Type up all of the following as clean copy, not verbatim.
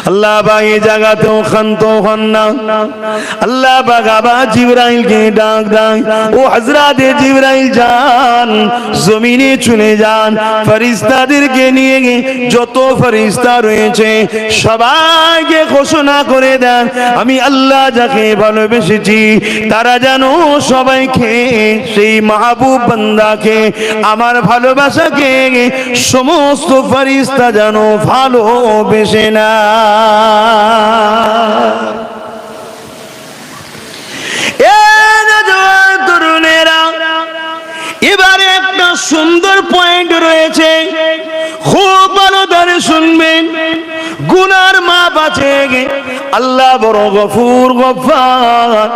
আল্লাহ পাক এই জায়গাতেও ক্ষান্ত হন না। আল্লাহ পাক আবার জিবরাইলকে ডাক দেন, ও হযরত জিবরাইল যান, জমিনে চলে যান, ফেরেশতাদেরকে নিয়ে যত ফেরেশতা রয়েছে সবাইকে ঘোষণা করে দেন, আমি আল্লাহ যাকে ভালোবেসেছি তারা যেন সবাইকে, সেই মাহবুব বান্দাকে, আমার ভালোবাসাকে সমস্ত ফেরেশতা যেন ভালোবেসে না। তরুণেরা, এবারে একটা সুন্দর পয়েন্ট রয়েছে, খুব ভালো ধরে শুনবেন। গুনার মাপ আছে, আল্লাহ বড় গফুর গফফার।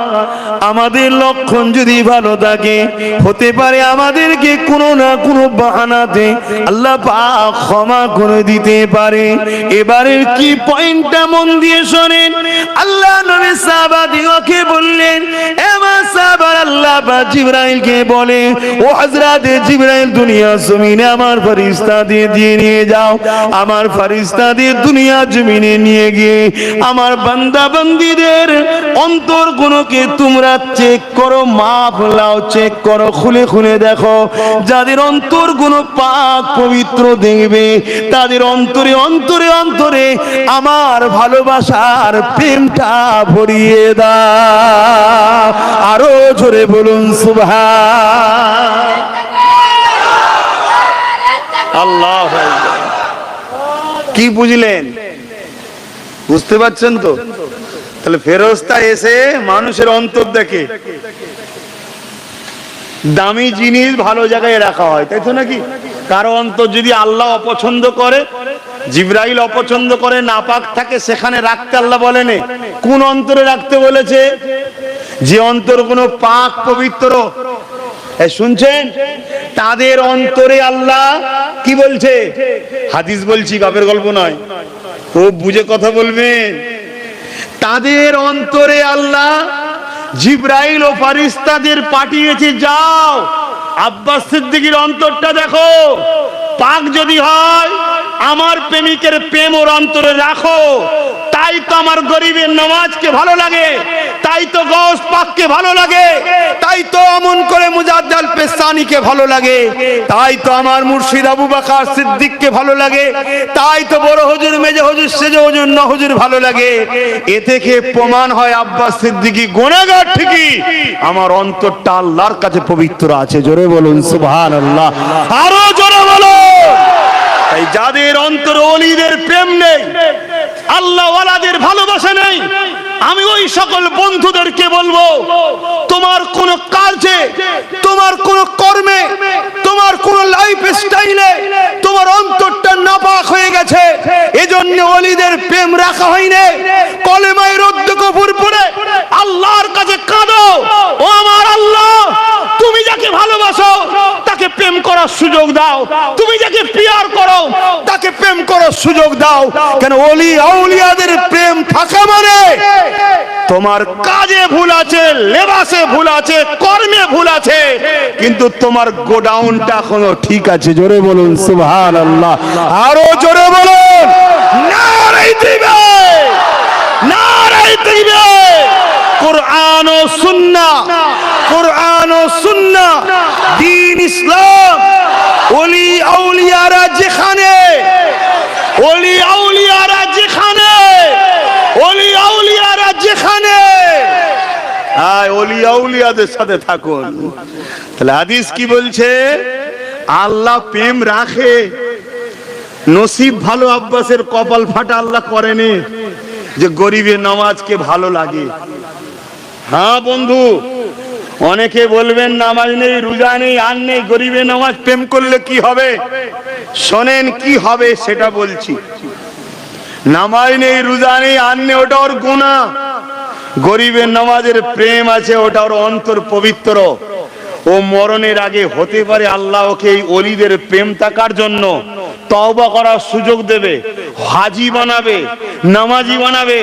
আমাদের লক্ষণ যদি ভালো থাকে, হতে পারে আমাদেরকে কোনো না কোনো বাহানাতে আল্লাহ পাক ক্ষমা করে দিতে পারে। এবারের কি পয়েন্টটা মন দিয়ে শোনেন। আল্লাহ নবী সাহাবাদিগকে বললেন, এমা সাহাবার, আল্লাহ পাক জিবরাইলকে বলে, ও হযরত জিবরাইল, দুনিয়া জমিনে আমার ফেরেশতাদের দিয়ে নিয়ে যাও, আমার ফেরেশতাদের দুনিয়া জমিনে নিয়ে গিয়ে আমার বান্দা বান্দীদের অন্তর গুলোকে তোমরা চেক করো, মাপ লাও, চেক করো, খুলে খুলে দেখো। যাদের অন্তর গুলো পাক পবিত্র দেখবে, তাদের অন্তরে অন্তরে অন্তরে আমার ভালোবাসার প্রেমটা ভরিয়ে দাও। আরো জোরে বলুন সুবহান আল্লাহ। কি বুঝলেন? বুঝতে পারছেন তো? তাহলে ফেরেশতা এসে মানুষের অন্তর দেখে। দামি জিনিস ভালো জায়গায় রাখা হয়, তাই তো নাকি? কারো অন্তর যদি আল্লাহ অপছন্দ করে, জিবরাইল অপছন্দ করে, নাপাক থাকে, সেখানে রাখতে আল্লাহ বলেনি। কোন অন্তরে রাখতে বলেছে? যে অন্তর কোনো পাক পবিত্র। শুনছেন? তাদের অন্তরে আল্লাহ কি বলছে? হাদিস বলছি, বাপের গল্প নয়, খুব বুঝে কথা বলবেন। তাদের অন্তরে আল্লাহ জিবরাইল ও ফেরেশতাদের পাঠিয়েছে, যাও আব্বাস সিদ্দিকীর অন্তরটা দেখো, পাক যদি হয় আমার প্রেমিকের প্রেম ওর অন্তরে রাখো। তাই তো আমার গরিবের নামাজকে ভালো লাগে, তাই তো গৌস পাককে ভালো লাগে, তাই তো অমন করে মুজাদ্দাল পেশানিকে ভালো লাগে, তাই তো আমার মুর্শিদ আবু বকর সিদ্দিককে ভালো লাগে, তাই তো বড় হুজুর, মেজে হুজুর, সেজে হুজুর, ন হুজুর ভালো লাগে। এ থেকে প্রমাণ হয় আব্বাস সিদ্দিকী গুনাহগার ঠিকই, আমার অন্তরটা আল্লাহর কাছে পবিত্র আছে। জোরে বলুন সুবহানাল্লাহ, আরো জোরে বলুন। তাই যাদের অন্তরে ওলিদের প্রেম নেই, আল্লাহ ওয়ালাদের ভালোবাসা নেই, আমি ওই সকল বন্ধুদেরকে বলবো, তোমার কোন কাজে, তোমার কোন কর্মে, তোমার কোন লাইফ স্টাইলে তোমার অন্তরটা নাপাক হয়ে গেছে, এজন্য ওলিদের প্রেম রাখা হয়নি। কলেমায়ে রদ্দ কফুর পড়ে আল্লাহর কাছে কাঁদো, ও আমার আল্লাহ, তুমি যাকে ভালোবাসো তাকে প্রেম করার সুযোগ দাও, তুমি যাকে পিয়ার করো তাকে প্রেম করার সুযোগ দাও। কেন? ওলি আউলিয়াদের প্রেম থাকা মানে তোমার কাজে ভুল আছে, লেবাসে ভুল আছে, কর্মে ভুল আছে, কিন্তু তোমার গোডাউনটা এখনো ঠিক আছে। জোরে বলুন সুবহানাল্লাহ, আরো জোরে বলুন নারে তাকবীর, নারে তাকবীর। কুরআন ও সুন্নাহ, কুরআন ও সুন্নাহ, দ্বীন ইসলাম, ওলি আউলিয়ারা যেখানে, ওলি আউলিয়ারা যেখানে, ওলি আউলিয়ারা যেখানে, ওলি আউলিয়াদের সাথে থাকুন। তাহলে হাদিস কি বলছে? আল্লাহ প্রেম রাখে। নসিব ভালো আব্বাসের, কপাল ফাটা আল্লাহ করেনি যে গরিবের নামাজকে ভালো লাগে। হ্যাঁ বন্ধু, অনেকে বলবেন নামাজ নেই, রোজা নেই, আর নেই, গরিবের নামাজ প্রেম করলে কি হবে? শোনেন কি হবে সেটা বলছি। নামাজ নেই, রোজা নেই, আর নেই, ওটা ওর গুনাহ। গরিবের নামাজের প্রেম আছে, ওটা ওর অন্তর পবিত্র। ও মরণের আগে হতে পারে আল্লাহ ওকে এই ওলিদের প্রেম থাকার জন্য তওবা করার সুযোগ দেবে, হাজি বানাবে, নামাজি বানাবে,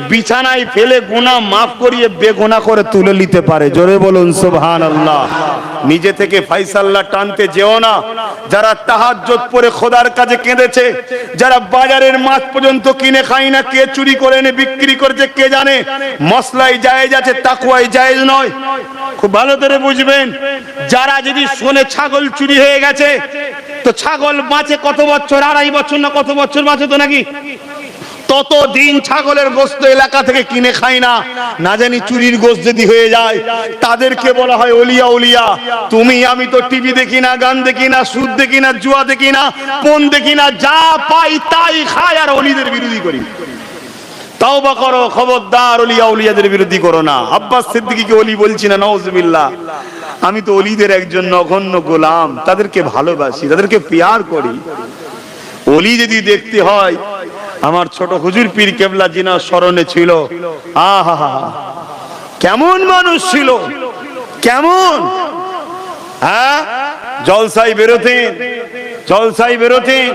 বিছানায় ফেলে গুনাহ মাফ করিয়ে বেগুনাহ করে তুলে নিতে পারে। জোরে বলুন সুবহানাল্লাহ। নিজে থেকে ফায়সাল্লাহ টানতে যেও না। যারা তাহাজ্জুদ পড়ে খোদার কাছে কেঁদেছে, যারা বাজারের মাছ পর্যন্ত কিনে খায় না, কে চুরি করে এনে বিক্রি করেছে কে জানে, মশলাই জায়েজ আছে, তাকওয়ায় জায়েজ নয়। খুব ভালো করে বুঝবেন। যারা যদি শোনে ছাগল চুরি হয়ে গেছে, তো ছাগল বাঁচে কত বছর? 2.5 বছর না কত বছর বাঁচে তো নাকি? ততদিন ছাগলের গোশত এলাকা থেকে কিনে খায় না। না জানি চুরির গোশত যদি হয়ে যায়, তাদেরকে বলা হয় ওলিয়া। ওলিয়া তুমি আমি তো টিভি দেখি না, গান দেখি না, সুদ দেখি না, জুয়া দেখি না, পণ দেখি না, যা পাই তাই খাই আর ওলিদের বিরোধী করি। তওবা করো, খবরদার ওলিয়া ওলিয়াদের বিরোধী করো না। আব্বাস সিদ্দিকীকে ওলি বলছি না, নাউজুবিল্লাহ। আমি তো ওলিদের একজন নগণ্য গোলাম, তাদেরকে ভালোবাসি, তাদেরকে প্যার করি। ওলি যদি দেখতে হয়, আমার ছোট হুজুর পীর কেবলা জিনার স্মরণে ছিল, আহা কেমন মানুষ ছিল, কেমন জলসায় বেরোতেন, জলসায় বেরোতেন।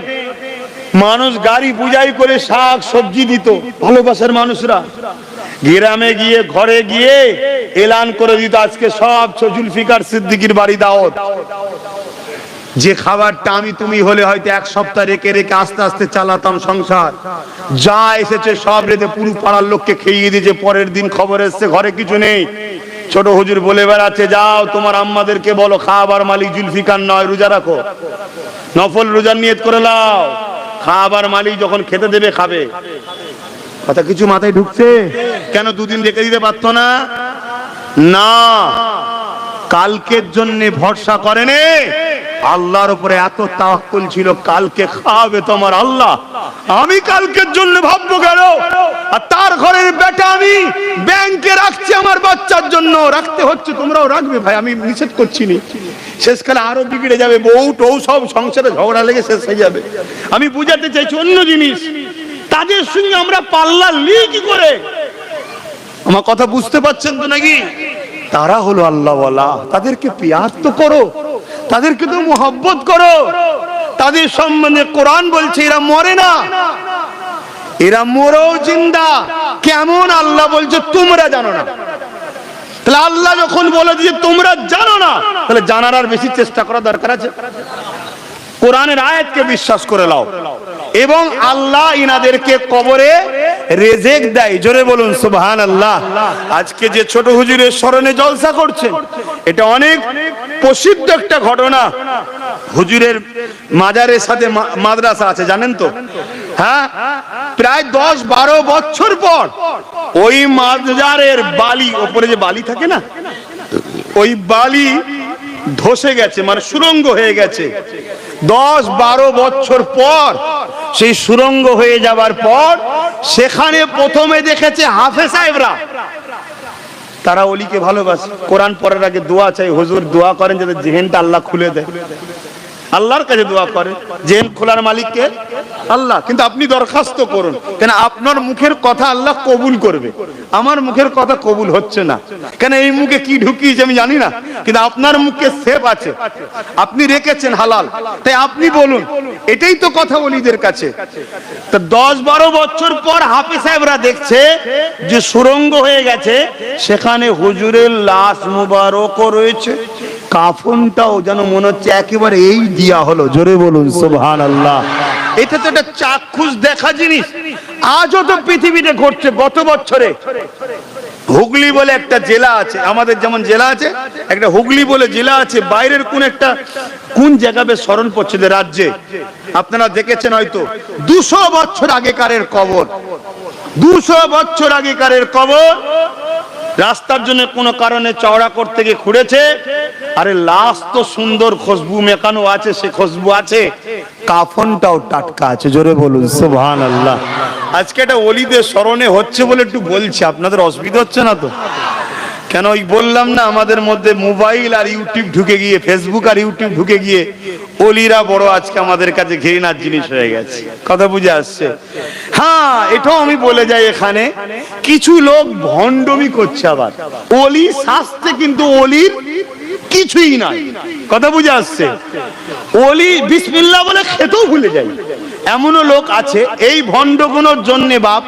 মানুষ গাড়ি পূজাই করে শাক সবজি দিত, ভালোবাসার মানুষরা। গ্রামে গিয়ে ঘরে গিয়ে এলান করে দিত, আজকে সব জুলফিকার সিদ্দিকীর বাড়ি দাওয়াত। যে খাবারটা আমি তুমি হলে হয়তো 1 সপ্তাহ রেখে রেখে আস্তে আস্তে চালাতাম সংসার, যা এসেছে সব রেতে পুরো পাড়ার লোককে খেয়ে দিয়েছে। পরের দিন খবর এসছে ঘরে কিছু নেই। ছোট হুজুর বলে বেড়াচ্ছে, যাও তোমার আম্মাদেরকে বলো খাবার মালিক জুলফিকার নয়, রোজা রাখো, নফল রোজার নিয়ত করে নাও। খাবার মালিক যখন খেতে দেবে খাবে। কথা কিছু মাথায় ঢুকছে? কেন 2 দিন রেখে দিতে পারতো না? না, কালকের জন্য ভরসা করেনি। আল্লাহর উপরে এত তাওয়াক্কুল ছিল, কালকে খাওয়াবে তোমার আল্লাহ, আমি কালকের জন্য ভাববো কেন? আর তার ঘরের বেটা আমি ব্যাংকে রাখছি আমার বাচ্চার জন্য, রাখতে হচ্ছে, তোমরাও রাখবে ভাই, আমি নিষেধ করছি না। শেষকালে আরো বিগড়ে যাবে, বউ টৌ সব সংসারে ঝগড়া লেগে শেষ হয়ে যাবে। আমি বুঝাতে চাইছি অন্য জিনিস। তাদের সঙ্গে আমরা পাল্লা নিই কি করে? আমার কথা বুঝতে পারছেন তো নাকি? তারা হলো আল্লাহওয়ালা, তাদেরকে পিয়ার তো করো, তাদেরকে তো মোহব্বত করো। তাদের সম্বন্ধে কোরআন বলছে এরা মরে না, এরা মরেও জিন্দা। কেমন? আল্লাহ বলছে তোমরা জানো না। তাহলে আল্লাহ যখন বলে দিয়ে তোমরা জানো না, তাহলে জানার আর বেশি চেষ্টা করা দরকার আছে। কোরআনের আয়াতকে বিশ্বাস করে নাও, এবং আল্লাহ ইনাদেরকে কবরে রিজিক দেয়। জোরে বলুন সুবহানাল্লাহ। আজকে যে ছোট হুজুরের স্মরণে জলসা করছে, এটা অনেক প্রসিদ্ধ একটা ঘটনা। হুজুরের মাজারের সাথে মাদ্রাসা আছে, জানেন তো? হ্যাঁ, প্রায় 10-12 বছর পর ওই মাজারের বালি, ওপরে যে বালি থাকে না, ওই বালি ধসে গেছে, মানে সুরঙ্গ হয়ে গেছে। 10-12 বছর পর সেই সুরঙ্গ হয়ে যাবার পর সেখানে প্রথমে দেখেছে হাফেজ সাহেবরা, তারা ওলিকে ভালোবাসে। কোরআন পড়ার আগে দোয়া চাই, হুজুর দোয়া করেন যাতে জেহেনটা আল্লাহ খুলে দেয়। আল্লাহর কাছে দোয়া করেন, জেহেন খোলার মালিককে আল্লাহ। কিন্তু আপনি দরখাস্ত করুন, কেন আপনার মুখের কথা আল্লাহ কবুল করবে, আমার মুখের কথা কবুল হচ্ছে না। কেন এই মুখে কি ঢুকিয়েছে আমি জানি না, কিন্তু আপনার মুখে সেফ আছে, আপনি রেখেছেন হালাল, তাই আপনি বলুন। এটাই তো কথা ওলিদের কাছে। তো 10-12 বছর পর হাফেজ সাহেবরা দেখছে যে সুরঙ্গ হয়ে গেছে, সেখানে হুজুরের লাশ মুবারকও রয়েছে, কাফনটাও যেন মনে হচ্ছে একেবারে এই দিয়া হলো। জোরে বলুন সুবহানাল্লাহ। এটা তো একটা চাক্ষুষ দেখা জিনিস, আজও তো পৃথিবীতে ঘটছে। গত বছরে হুগলি বলে একটা জেলা আছে, আমাদের যেমন জেলা আছে, একটা হুগলি বলে জেলা আছে, বাইরের কোন একটা কোন জায়গা বেশ স্মরণ পড়ছে রাজ্যে, আপনারা দেখেছেন হয়তো। 200 বছর আগেকারের কবর, 200 বছর আগেকারের কবর। রাস্তার জন্য কোনো কারণে চওড়া করতে গিয়ে খুঁড়েছে, আরে লাশ তো সুন্দর খুশবু মেকানো আছে, সে খুশবু আছে, কাফনটাও টাটকা আছে। জোরে বলুন সুবহানাল্লাহ। আজকে এটা ওলিদের স্মরণে হচ্ছে বলে একটু বলছি, আপনাদের অসুবিধা হচ্ছে না তো? কেন ওই বললাম না, আমাদের মধ্যে মোবাইল আর ইউটিউব ঢুকে গিয়ে, ফেসবুক আর ইউটিউব ঢুকে গিয়ে ওলিরা বড় আজকে আমাদের কাছে ঘৃণার জিনিস হয়ে গেছে। কথা বুঝে আসছে? হ্যাঁ, এটাও আমি বলে যাই, এখানে কিছু লোক ভণ্ডমি করছে। আবার ওলি শাস্তে কিন্তু ওলির কিছুই নাই। কথা বুঝে আসছে? ওলি বিসমিল্লাহ বলে খেতেও ভুলে যায়, এমনও লোক আছে। এই ভণ্ডগুলোর জন্য বাপ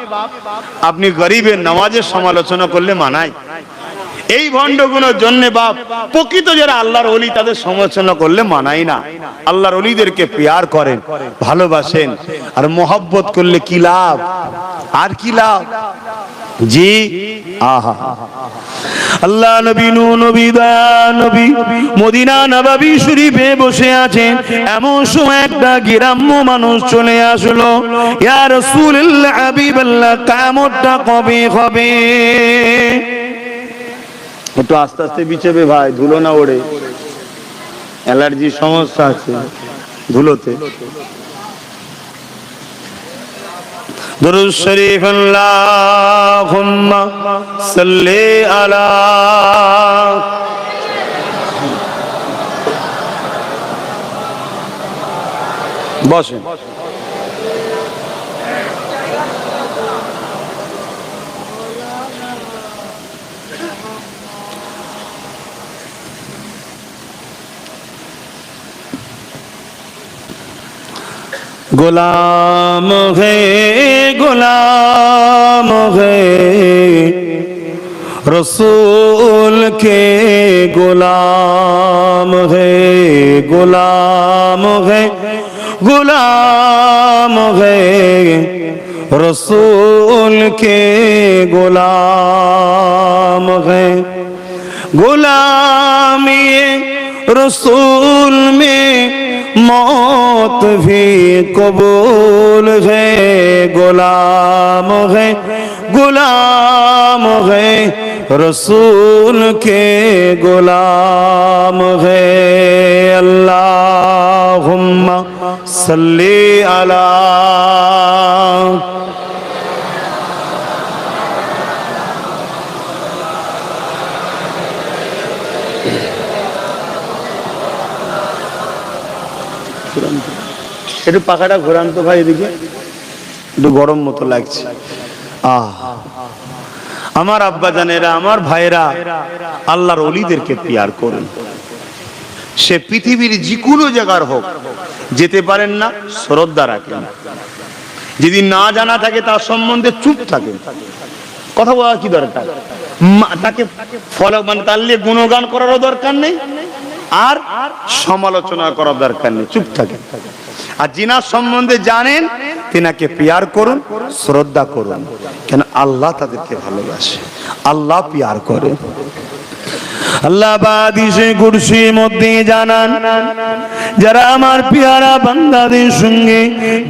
আপনি গরিবের নামাজের সমালোচনা করলে মানায়? এই ভণ্ডগুলোর জন্য বাপ প্রকৃত যারা আল্লাহর ওলি তাদের সমালোচনা করলে মানাই না। আল্লাহর ওলিদেরকে প্যার করেন, ভালোবাসেন, আর মোহাব্বত করলে কি লাভ? আর কি লাভ? জি আহা, আল্লাহ নবী নবী নবী মদিনা নববী শরীফে বসে আছেন। এমন সময় একটা গ্রাম্য মানুষ চলে আসলো, ইয়া রাসূলুল্লাহ হাবিবাল্লাহ, কিয়ামতটা কবে হবে? একটু আস্তে আস্তে বিছাবে ভাই, ধুলো না ওড়ে, অ্যালার্জির সমস্যা আছে ধুলোতে। দুরূদ শরীফ আল্লাহুম্মা সাল্লি আলা। বসেন। गुलाम है रसूल के, गुलाम है रसूल के, गुलाम है गुलामी रसूल में मौत भी कबूल है, गुलाम है रसूल के, गुलाम है। अल्लाहुम्मा सल्ली अला। একটু পাখাটা ঘোরান তো ভাই, এদিকে একটু গরম মতো লাগছে। আমার আব্বা জানেরা, আমার ভাইরা, আল্লাহর ওলিদেরকে প্যার করুন। সে পৃথিবীর যে কোনো জায়গার হোক, যেতে পারেন না, শ্রদ্ধা রাখেন। যদি না জানা থাকে তার সম্বন্ধে চুপ থাকেন, কথা বলা কি দরকার? তাকে ফলো মানে তার নিয়ে গুণগান করারও দরকার নেই, আর সমালোচনা করার দরকার নেই, চুপ থাকেন। আর জিনার সম্বন্ধে জানেন, তিনাকে প্যার করুন, শ্রদ্ধা করুন। কেন? আল্লাহ তাদেরকে ভালোবাসে, আল্লাহ প্যার করে। আল্লাহ হাদিসে কুরসির মধ্যে জানান, যারা আমার পেয়ারা বান্দাদের সঙ্গে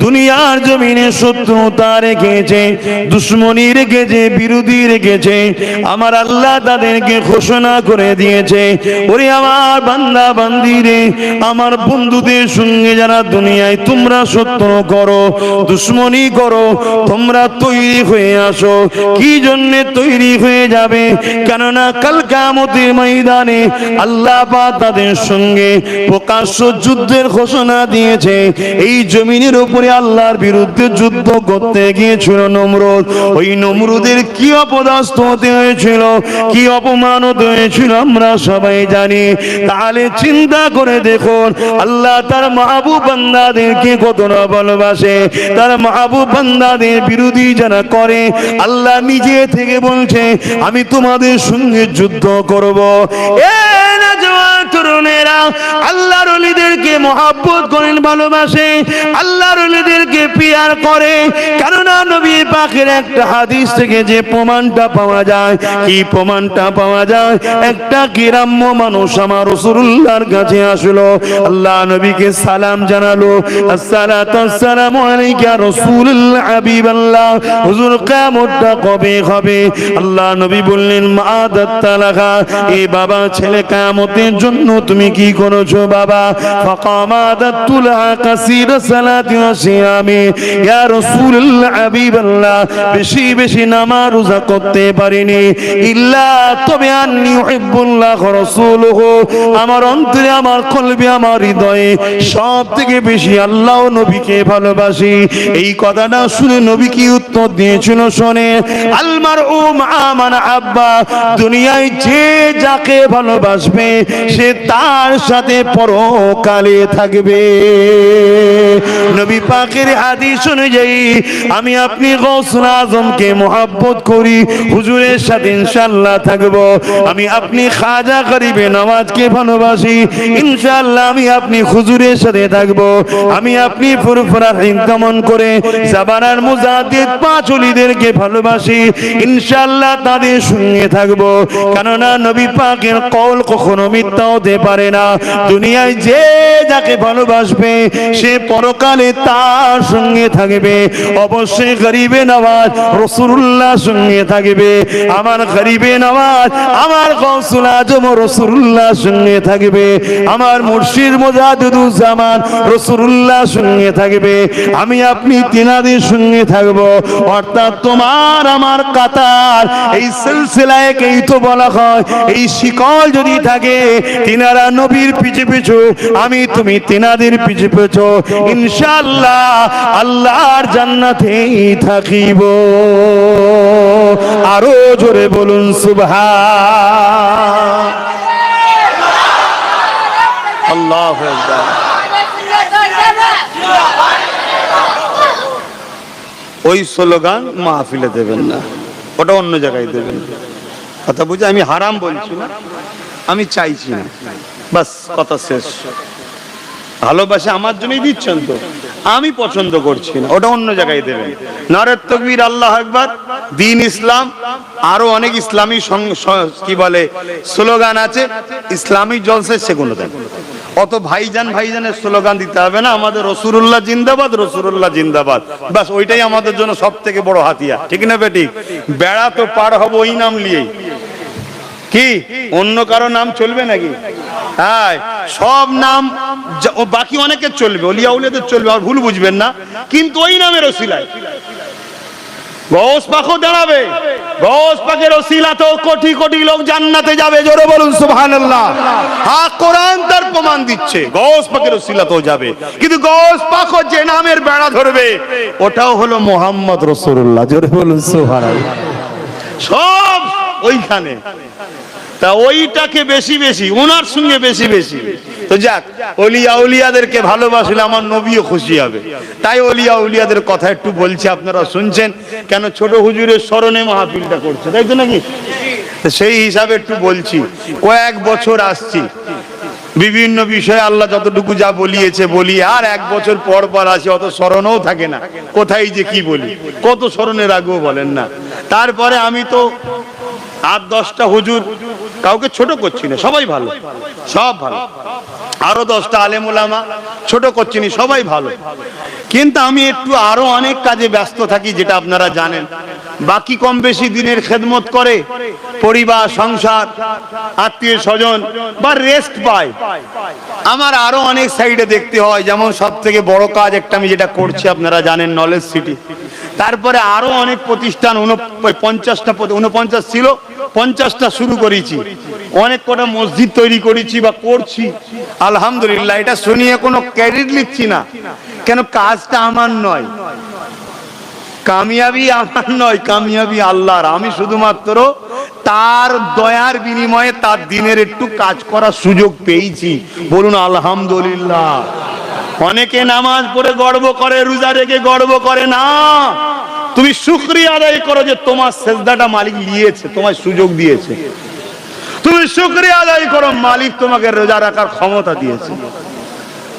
দুনিয়ার জমিনে শত্রুতা রেখেছে, দুশ্মনী রেখেছে, বিরোধী রেখেছে, আমার আল্লাহ তাদেরকে ঘোষণা করে দিয়েছে, ওরে আমার বান্দা বান্দিরে, আমার বন্ধুদের সঙ্গে যারা দুনিয়ায় তোমরা শত্রু করো, দুশ্মনী করো, তোমরা তৈরি হয়ে আসো। কি জন্যে তৈরি হয়ে যাবে? কেননা কাল কিয়ামতের ময়দানে আল্লাহ পাক তাদের সঙ্গে প্রকাশ্য যুদ্ধের ঘোষণা দিয়েছে। এই জমিনের উপরে আল্লাহর বিরুদ্ধে যুদ্ধ করতে গিয়েছিল নমরুদ। ওই নমরুদের কি অপদস্থ হতে হয়েছিল, কি অপমান হতে হয়েছিল আমরা সবাই জানি। তাহলে চিন্তা করে দেখুন, আল্লাহ তার মাহবুব বান্দাদেরকে কতটা ভালোবাসে। তার মাহবুব বান্দাদের বিরোধী যারা করে, আল্লাহ নিজে থেকে বলছে আমি তোমাদের সঙ্গে যুদ্ধ করব। তরুণেরা আল্লাহর ওলিদেরকে মহব্বত করেন, ভালোবাসে, আল্লাহর ওলিদেরকে প্যার করে। কেননা নবী পাকের একটা হাদিস থেকে যে প্রমাণটা পাওয়া যায়, কি প্রমাণটা পাওয়া যায়? একটা গ্রাম্য মানুষ আমার রাসূলুল্লাহর কাছে আসলো, আল্লাহ নবীকে সালাম জানালো, আসসালাতু আসসালামু আলাইকা রাসূলুল্লাহ হাবিবাল্লাহ, হুজুর কিয়ামতটা কবে হবে? আল্লাহ নবী বললেন মাদাত তালাকা, এ বাবা ছেলে কিয়ামতের জন্য তুমি কি করেছো বাবা? ফাকামাদাতুলহা কাসীরা সালাতি ওয়া সিয়ামি ইয়া রাসূলুল্লাহ হাবিবাল্লাহ বেশি বেশি নামাজ রোজা করতে পারিনি ইল্লা তবে আন্নী উহিব্বুল্লাহ ওয়া রাসূলুহু আমার অন্তরে আমার কলবে আমার হৃদয়ে সবথেকে বেশি আল্লাহ ও নবীকে ভালোবাসি। এই কথাটা শুনে নবী কি উত্তর দিয়েছিল শুনে, আল মারউ মা মান আব্বা, দুনিয়ায় যে যাকে ভালোবাসবে সে তার সাথে পরকালে থাকবে। নবী পাকের হাদিস অনুযায়ী আমি আপনি গৌসুল আজমকে মহব্বত করি, হুজুরের সাথে ইনশাআল্লাহ থাকবো। আমি আপনি খাজা গরিবে নওয়াজকে ভালোবাসি, ইনশাআল্লাহ আমি আপনি হুজুরের সাথে থাকবো। আমি আপনি ফুরফুরার দমন করে জাবানার মুজাদ্দিদ পাঁচ ওলিদেরকে ভালোবাসি, ইনশাআল্লাহ তাদের সঙ্গে থাকবো। কেননা নবী পাকের কওল কখনো মিথ্যা হতে পারে না। দুনিয়ায় যে যাকে ভালোবাসবে সে পরকালে তার সঙ্গে থাকবে। অবশ্যই গরিবে নওয়াজ রাসূলুল্লাহ সঙ্গে থাকবে। আমার গরিবে নওয়াজ আমার গৌসুল আজম রাসূলুল্লাহ সঙ্গে থাকবে। আমার মুর্শিদ মুজাদ্দিদুজ জামান রাসূলুল্লাহ সঙ্গে থাকবে। আমি আপনি তিনাদের সঙ্গে থাকবো। অর্থাৎ তোমার আমার কাতার এই সিলসিলায় কেই তো বলা হয় এই শিকল যদি থাকে তিনারা নবীর পিছে পিছু আমি তুমি তিনাদের পিছে পিছু ইনশাআল্লাহ আল্লাহর জান্নাতেই থাকিব। আরো জোরে বলুন সুবহান আল্লাহু আকবার। ওই স্লোগান মাহফিলে দেবেন না, ওটা অন্য জায়গায় দেবেন। কথা বুঝে আমি হারাম বলছি না, আমি চাইছি না, বাস কথা শেষ। ভালোবাসা আমার জন্যই দিচ্ছেন তো, আমি পছন্দ করছি না, ওটা অন্য জায়গায় দেবেন। নারে তাকবীর, আল্লাহু আকবার, দ্বীন ইসলাম, আরো অনেক ইসলামী কি বলে স্লোগান আছে, ইসলামিক জলসায় সেগুলো দেন। অত ভাইজান ভাইজানের স্লোগান দিতে হবে না। আমাদের রাসূলুল্লাহ জিন্দাবাদ, রাসূলুল্লাহ জিন্দাবাদ, বাস ওইটাই আমাদের জন্য সব থেকে বড় হাতিয়ার। ঠিক না বেটি? বেড়া তো পার হবো ওই নাম নিয়েই, কি অন্য কারো নাম চলবে নাকি? হ্যাঁ, সব নাম বাকি অনেকের চলবে, ওলিয়া উলিয়াদের চলবে, আর ভুল বুঝবেন না, কিন্তু ওই নামের ওসিলায় গৌস পাকও দাঁড়াবে। গৌস পাকের ওসিলাতেও কোটি কোটি লোক জান্নাতে যাবে। জোরে বলুন সুবহানাল্লাহ। হ্যাঁ, কোরআন তার প্রমাণ দিচ্ছে গৌস পাকের ওসিলাতেও যাবে। কিন্তু গৌস পাকও যে নামের বেড়া ধরবে ওটাও হলো মুহাম্মদ রাসূলুল্লাহ। জোরে বলুন সুবহানাল্লাহ। সব ওইখানে, তা ওইটাকে বেশি বেশি ওনার সঙ্গে বেশি বেশি। তো যাক, ওলিয়া উলিয়াদেরকে ভালোবাসলে আমার নবীও খুশি হবে। তাই ওলিয়া উলিয়াদের কথা একটু বলছি, আপনারা শুনছেন কেন? ছোট হুজুরের স্মরণে মাহফিলটা করছে, তাই তো নাকি? সেই হিসাবে একটু বলছি। কয়েক বছর আসছি, বিভিন্ন বিষয়ে আল্লাহ যতটুকু যা বলিয়েছে বলি, আর এক বছর পর পর আসি, অত স্মরণও থাকে না কোথায় যে কি বলি, কত স্মরণে রাখবো বলেন না। তারপরে আমি তো 8-10টা হুজুর, কাউকে ছোট করছি না, সবাই ভালো, সব ভালো। আরো 10টা আলেম ওলামা, ছোট করছি না, সবাই ভালো। কিন্তু আমি একটু আরো অনেক কাজে ব্যস্ত থাকি, যেটা আপনারা জানেন। বাকি কম বেশি দিনের খেদমত করে পরিবার, সংসার, আত্মীয় স্বজন বা রেস্ট পায়। আমার আরো অনেক সাইডে দেখতে হয়। যেমন সব থেকে বড় কাজ একটা আমি যেটা করছি আপনারা জানেন, নলেজ সিটি। তারপরে আরো অনেক প্রতিষ্ঠান, 49টা ছিল, 50টা শুরু করেছি। অনেক কটা মসজিদ তৈরি করেছি বা করছি, আলহামদুলিল্লাহ। এটা শুনিয়ে কোনো ক্রেডিট নিচ্ছি না, কেন কাজটা আমার নয়, কামিয়াবি আমার নয়, কামিয়াবি আল্লাহর। আমি শুধুমাত্র তার দয়ার বিনিময়ে তার দিনের একটু কাজ করার সুযোগ পেয়েছি, বলুন আলহামদুলিল্লাহ। অনেকে নামাজ পড়ে গর্ব করে, রোজা রেখে গর্ব করে না। তুমি শুকরিয়া আদায় করো যে তোমার সেজদাটা মালিক নিয়েছে, তোমার সুযোগ দিয়েছে। তুমি শুকরিয়া আদায় করো, মালিক তোমাকে রোজা রাখার ক্ষমতা দিয়েছে,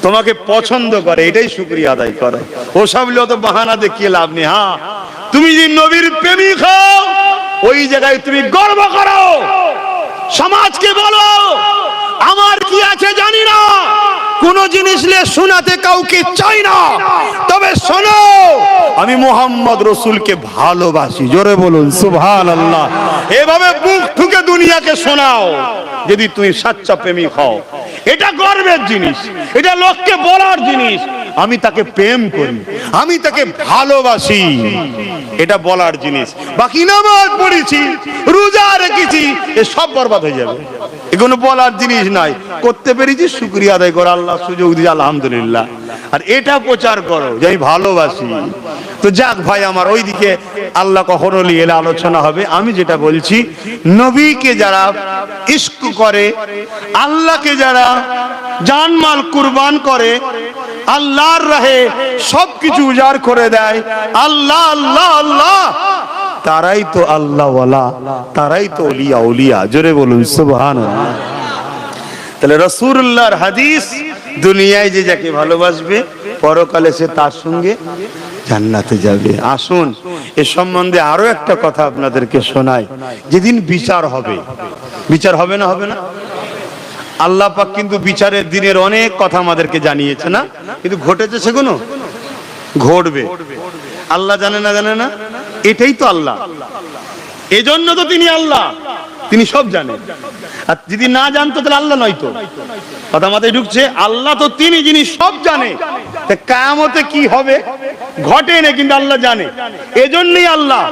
তোমাকে পছন্দ করে, এটাই শুকরিয়া আদায় করো। ওসব তো বাহানা দেখিয়ে লাভ নেই। হ্যাঁ, তুমি যদি নবীর প্রেমিক হও, ওই জায়গায় তুমি গর্ব করো, সমাজকে বলো আমার কি আছে জানি না, কোন জিনিস নিয়ে শোনাতে কাউকে চাই না, তবে শোনো আমি মুহাম্মদ রাসূলকে ভালোবাসি। জোরে বলুন সুবহানাল্লাহ। এভাবে বুক ঠুকে দুনিয়াকে শোনাও, যদি তুমি সচ্চা প্রেমিক হও। এটা গর্বের জিনিস, এটা লোককে বলার জিনিস। আমি তাকে প্রেম করি, আমি তাকে ভালোবাসি, এটা বলার জিনিস। বাকি নামাজ পড়েছি, রোজা রেখেছি, এ সব বরবাদ হয়ে যাবে। এগুলো বলার জিনিস নাই। করতে পেরেছি শুকরিয়া আদায় করো, আল্লাহ সুযোগ দিয়ে আলহামদুলিল্লাহ। আর এটা প্রচার করো যে আমি ভালোবাসি। তো যাক ভাই আমার, ওইদিকে আল্লাহ কখনো নিয়ে এলে আলোচনা হবে। আমি যেটা বলছি, নবীকে যারা ইশক করে, আল্লাহকে যারা জানমাল কুরবান করে, আল্লাহর রাহে সবকিছু উজাড় করে দেয়, আল্লাহ আল্লাহ আল্লাহ, তারাই তো আল্লাহ ওয়ালা, তারাই তো ওলিয়া ওলিয়া। জোরে বলুন সুবহানাল্লাহ। তাহলে রাসূলুল্লাহর হাদিস, দুনিয়ায় যে যাকে ভালোবাসবে পরকালে সে তার সঙ্গে জান্নাতে যাবে। আসুন এ সম্বন্ধে আরো একটা কথা আপনাদেরকে শোনাই। যেদিন বিচার হবে, বিচার হবে না হবে না? আল্লাহ পাক কিন্তু বিচারের দিনের অনেক কথা আমাদেরকে জানিয়েছে না, কিন্তু ঘটেছে সেগুলো ঘটবে। আল্লাহ জানে না জানে না? এটাই তো আল্লাহ, এজন্য তো তিনি আল্লাহ, তিনি সব জানেন। আর যদি না জানতো তাহলে আল্লাহ নয়তো। কথা মাথায় ঢুকছে? আল্লাহ তো তিনি, যিনি সব জানে। কিয়ামতে কি হবে ঘটে না, কিন্তু আল্লাহ জানে, এজন্যই আল্লাহ।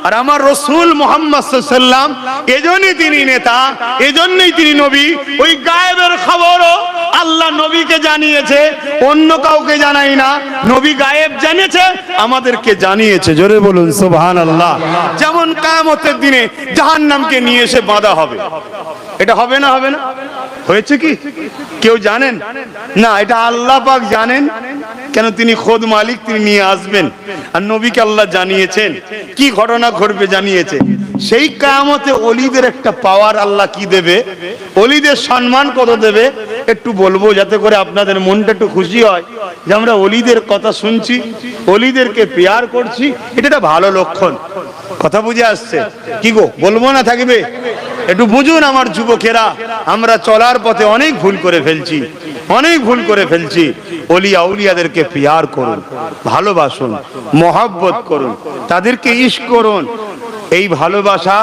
আর আমার রাসূল মুহাম্মদ সাল্লাল্লাহু আলাইহি ওয়াসাল্লাম, এজন্যই তিনি নেতা, এজন্যই তিনি নবী। ওই গায়েবের খবরও আল্লাহ নবীকে জানিয়েছে, অন্য কাউকে জানাই না। নবী গায়েব জেনেছে, আমাদেরকে জানিয়েছে। জোরে বলুন সুবহানাল্লাহ। যেমন কিয়ামতের দিনে জাহান্নামকে নিয়ে এসে বাঁধা হবে, এটা হবে না হবে না? হয়েছে কি কেউ জানেন? না, এটা আল্লাহ পাক জানেন। কেন? তিনি খোদ মালিক, তিনি নিয়ে আসবেন। আর নবীকে আল্লাহ জানিয়েছেন, কি ঘটনা ঘটবে জানিয়েছে। সেই কিয়ামতে ওলিদের একটা পাওয়ার আল্লাহ কি দেবে, ওলিদের সম্মান কত দেবে, একটু বলবো যাতে করে আপনাদের মনটা একটু খুশি হয় যে আমরা ওলিদের কথা শুনছি, ওলিদেরকে পেয়ার করছি। এটা একটা ভালো লক্ষণ। কথা বুঝে আসছে? কি গো, বলবো না থাকবে? একটু বুঝুন আমার যুবকেরা, আমরা চলার পথে অনেক ভুল করে ফেলছি, অনেক ভুল করে ফেলছি। ওলিয়া উলিয়াদেরকে পিয়ার করুন, ভালোবাসুন, মহব্বত করুন, তাদেরকে ইশক করুন। এই ভালোবাসা